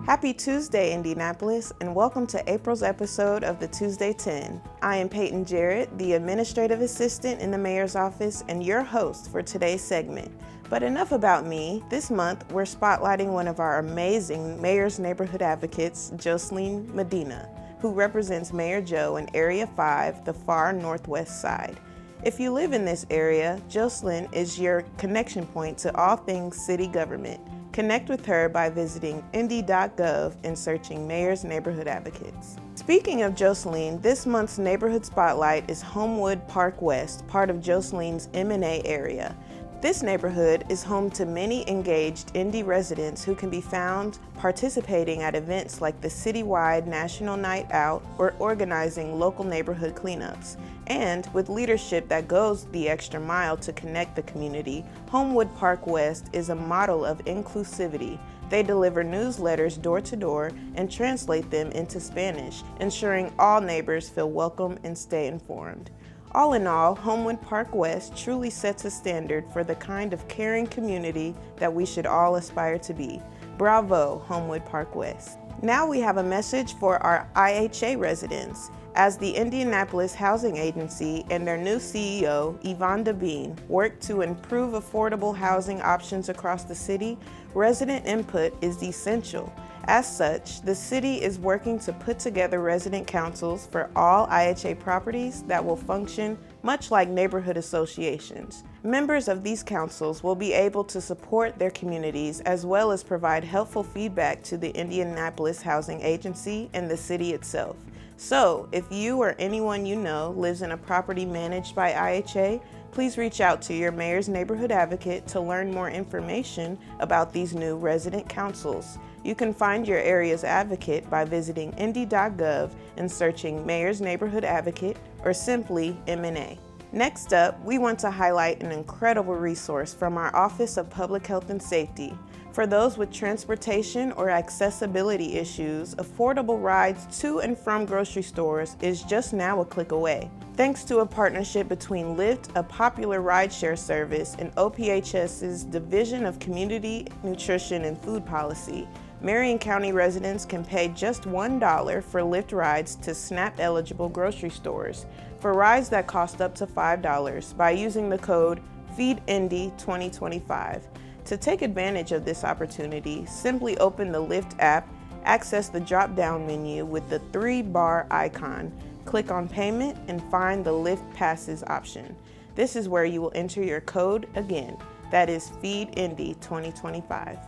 Happy Tuesday, Indianapolis, and welcome to April's episode of the Tuesday 10. I am Peyton Jarrett, the Administrative Assistant in the Mayor's Office and your host for today's segment. But enough about me. This month, we're spotlighting one of our amazing Mayor's Neighborhood Advocates, Jocelyn Medina, who represents Mayor Joe in Area 5, the far northwest side. If you live in this area, Jocelyn is your connection point to all things city government. Connect with her by visiting INDY.gov and searching Mayor's Neighborhood Advocates. Speaking of Jocelyn, this month's neighborhood spotlight is HOMEWOOD Park West, part of Jocelyn's M&A area. This neighborhood is home to many engaged INDY residents who can be found participating at events like the citywide National Night Out or organizing local neighborhood cleanups. And with leadership that goes the extra mile to connect the community, HOMEWOOD Park West is a model of inclusivity. They deliver newsletters door to door and translate them into Spanish, ensuring all neighbors feel welcome and stay informed. All in all, HOMEWOOD Park West truly sets a standard for the kind of caring community that we should all aspire to be. Bravo, HOMEWOOD Park West. Now we have a message for our IHA residents. As the Indianapolis Housing Agency and their new CEO, Yvonne Devine, work to improve affordable housing options across the city, resident input is essential. As such, the city is working to put together resident councils for all IHA properties that will function much like neighborhood associations. Members of these councils will be able to support their communities as well as provide helpful feedback to the Indianapolis Housing Agency and the city itself. So, if you or anyone you know lives in a property managed by IHA, please reach out to your Mayor's Neighborhood Advocate to learn more information about these new resident councils. You can find your area's advocate by visiting INDY.gov and searching Mayor's Neighborhood Advocate or simply M&A. Next up, we want to highlight an incredible resource from our Office of Public Health and Safety. For those with transportation or accessibility issues, affordable rides to and from grocery stores is just now a click away. Thanks to a partnership between Lyft, a popular rideshare service, and OPHS's Division of Community Nutrition and Food Policy, Marion County residents can pay just $1 for Lyft rides to SNAP-eligible grocery stores for rides that cost up to $5 by using the code FEEDINDY2025. To take advantage of this opportunity, simply open the Lyft app, access the drop-down menu with the 3-bar icon, click on Payment, and find the Lyft Passes option. This is where you will enter your code again. That is FEEDINDY2025.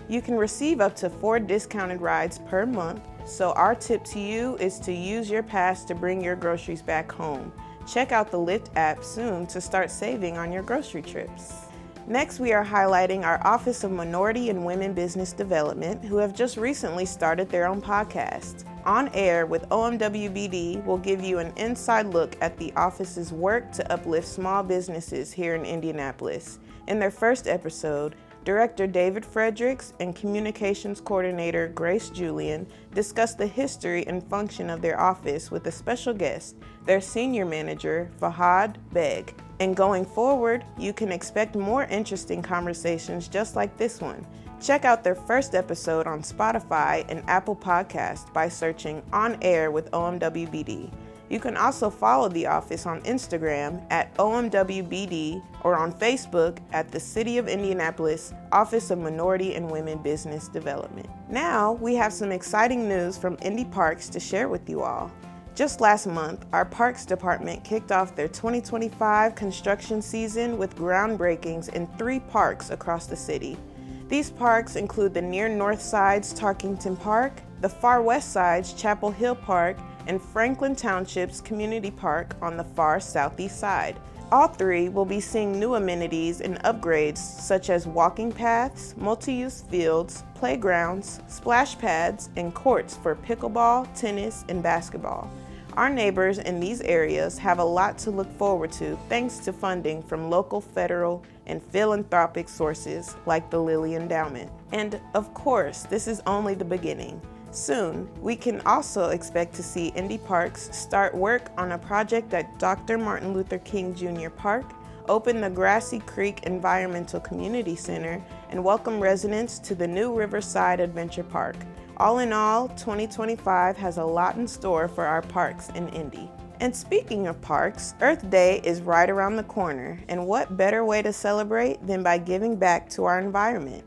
You can receive up to 4 discounted rides per month, so our tip to you is to use your pass to bring your groceries back home. Check out the Lyft app soon to start saving on your grocery trips. Next, we are highlighting our Office of Minority and Women Business Development, who have just recently started their own podcast. On Air with OMWBD will give you an inside look at the office's work to uplift small businesses here in Indianapolis. In their first episode, Director David Fredericks and Communications Coordinator Grace Julian discussed the history and function of their office with a special guest, their Senior Manager, Fahad Beg. And going forward, you can expect more interesting conversations just like this one. Check out their first episode on Spotify and Apple Podcasts by searching On Air with OMWBD. You can also follow the office on Instagram at OMWBD or on Facebook at the City of Indianapolis Office of Minority and Women Business Development. Now, we have some exciting news from Indy Parks to share with you all. Just last month, our Parks Department kicked off their 2025 construction season with groundbreakings in 3 parks across the city. These parks include the near north side's Tarkington Park, the far west side's Chapel Hill Park, and Franklin Township's Community Park on the far southeast side. All 3 will be seeing new amenities and upgrades such as walking paths, multi-use fields, playgrounds, splash pads, and courts for pickleball, tennis, and basketball. Our neighbors in these areas have a lot to look forward to thanks to funding from local, federal, and philanthropic sources like the Lilly Endowment. And of course, this is only the beginning. Soon, we can also expect to see Indy Parks start work on a project at Dr. Martin Luther King Jr. Park, open the Grassy Creek Environmental Community Center, and welcome residents to the new Riverside Adventure Park. All in all, 2025 has a lot in store for our parks in Indy. And speaking of parks, Earth Day is right around the corner, and what better way to celebrate than by giving back to our environment?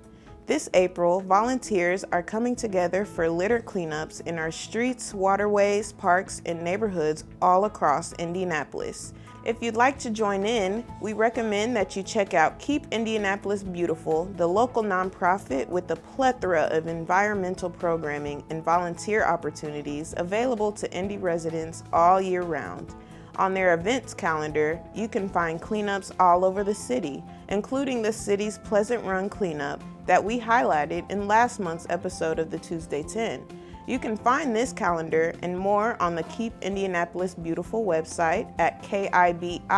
This April, volunteers are coming together for litter cleanups in our streets, waterways, parks, and neighborhoods all across Indianapolis. If you'd like to join in, we recommend that you check out Keep Indianapolis Beautiful, the local nonprofit with a plethora of environmental programming and volunteer opportunities available to Indy residents all year round. On their events calendar, you can find cleanups all over the city, including the city's Pleasant Run cleanup that we highlighted in last month's episode of the Tuesday 10. You can find this calendar and more on the Keep Indianapolis Beautiful website at kibi.org.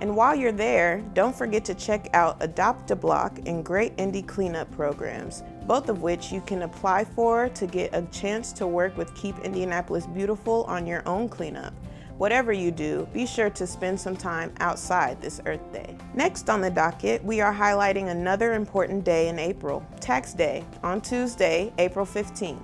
And while you're there, don't forget to check out Adopt a Block and Great Indy Cleanup programs, both of which you can apply for to get a chance to work with Keep Indianapolis Beautiful on your own cleanup. Whatever you do, be sure to spend some time outside this Earth Day. Next on the docket, we are highlighting another important day in April, Tax Day, on Tuesday, April 15th.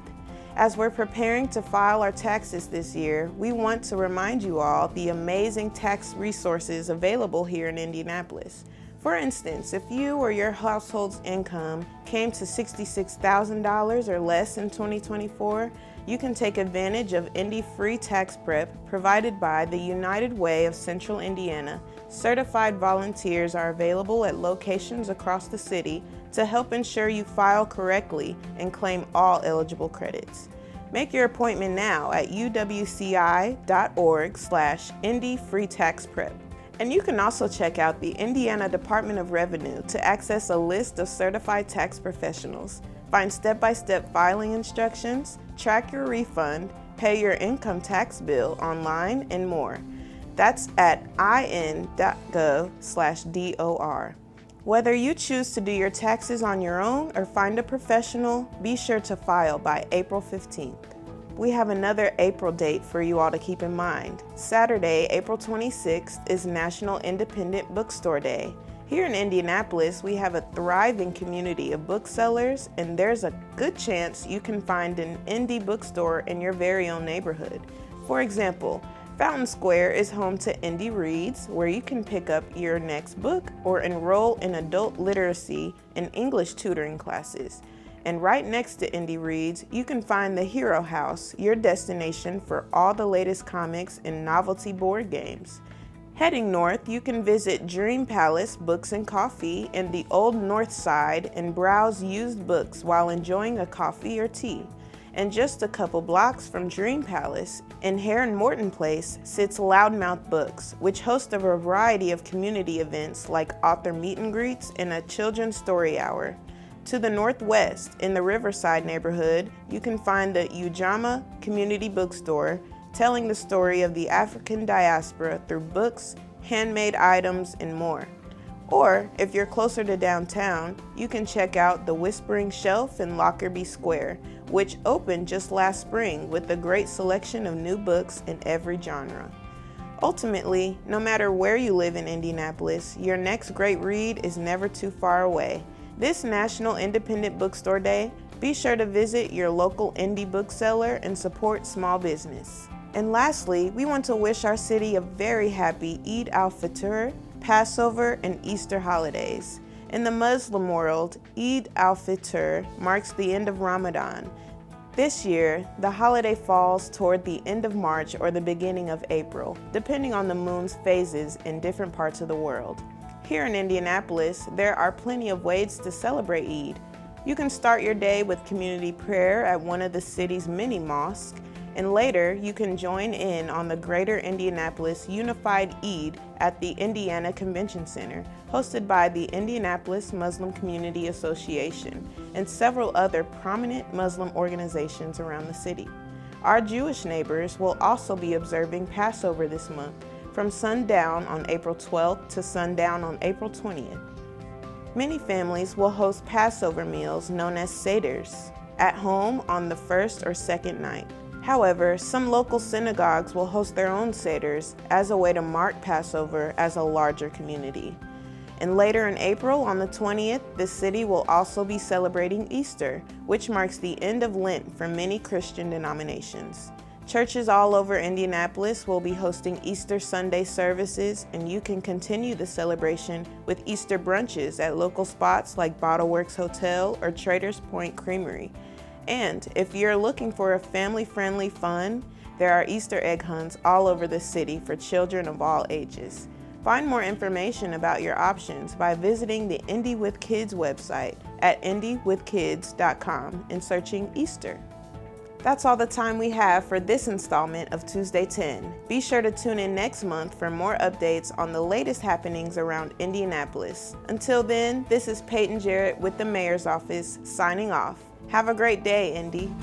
As we're preparing to file our taxes this year, we want to remind you all the amazing tax resources available here in Indianapolis. For instance, if you or your household's income came to $66,000 or less in 2024, you can take advantage of Indy Free Tax Prep provided by the United Way of Central Indiana. Certified volunteers are available at locations across the city to help ensure you file correctly and claim all eligible credits. Make your appointment now at uwci.org/Indy Free Tax Prep. And you can also check out the Indiana Department of Revenue to access a list of certified tax professionals, find step-by-step filing instructions, track your refund, pay your income tax bill online, and more. That's at in.gov/DOR. Whether you choose to do your taxes on your own or find a professional, be sure to file by April 15th. We have another April date for you all to keep in mind. Saturday, April 26th is National Independent Bookstore Day. Here in Indianapolis, we have a thriving community of booksellers, and there's a good chance you can find an indie bookstore in your very own neighborhood. For example, Fountain Square is home to Indy Reads, where you can pick up your next book or enroll in adult literacy and English tutoring classes. And right next to Indy Reads, you can find the Hero House, your destination for all the latest comics and novelty board games. Heading north, you can visit Dream Palace Books and Coffee in the Old North Side and browse used books while enjoying a coffee or tea. And just a couple blocks from Dream Palace, in Heron Morton Place, sits LOUDMOUTH Books, which hosts a variety of community events like author meet and greets and a children's story hour. To the northwest, in the Riverside neighborhood, you can find the UJAMAA Community Bookstore, telling the story of the African diaspora through books, handmade items, and more. Or, if you're closer to downtown, you can check out the Whispering Shelf in Lockerbie Square, which opened just last spring with a great selection of new books in every genre. Ultimately, no matter where you live in Indianapolis, your next great read is never too far away. This National Independent Bookstore Day, be sure to visit your local indie bookseller and support small business. And lastly, we want to wish our city a very happy EID-AL-FITR, Passover, and Easter holidays. In the Muslim world, EID-AL-FITR marks the end of Ramadan. This year, the holiday falls toward the end of March or the beginning of April, depending on the moon's phases in different parts of the world. Here in Indianapolis, there are plenty of ways to celebrate Eid. You can start your day with community prayer at one of the city's many mosques, and later you can join in on the Greater Indianapolis Unified Eid at the Indiana Convention Center, hosted by the Indianapolis Muslim Community Association and several other prominent Muslim organizations around the city. Our Jewish neighbors will also be observing Passover this month, from sundown on April 12th to sundown on April 20th. Many families will host Passover meals known as seders at home on the first or second night. However, some local synagogues will host their own seders as a way to mark Passover as a larger community. And later in April, on the 20th, the city will also be celebrating Easter, which marks the end of Lent for many Christian denominations. Churches all over Indianapolis will be hosting Easter Sunday services, and you can continue the celebration with Easter brunches at local spots like BOTLEWORKS Hotel or Traders Point Creamery. And if you're looking for a family-friendly fun, there are Easter egg hunts all over the city for children of all ages. Find more information about your options by visiting the INDY with Kids website at indywithkids.com and searching Easter. That's all the time we have for this installment of Tuesday 10. Be sure to tune in next month for more updates on the latest happenings around Indianapolis. Until then, this is Peyton Jarrett with the Mayor's Office signing off. Have a great day, Indy.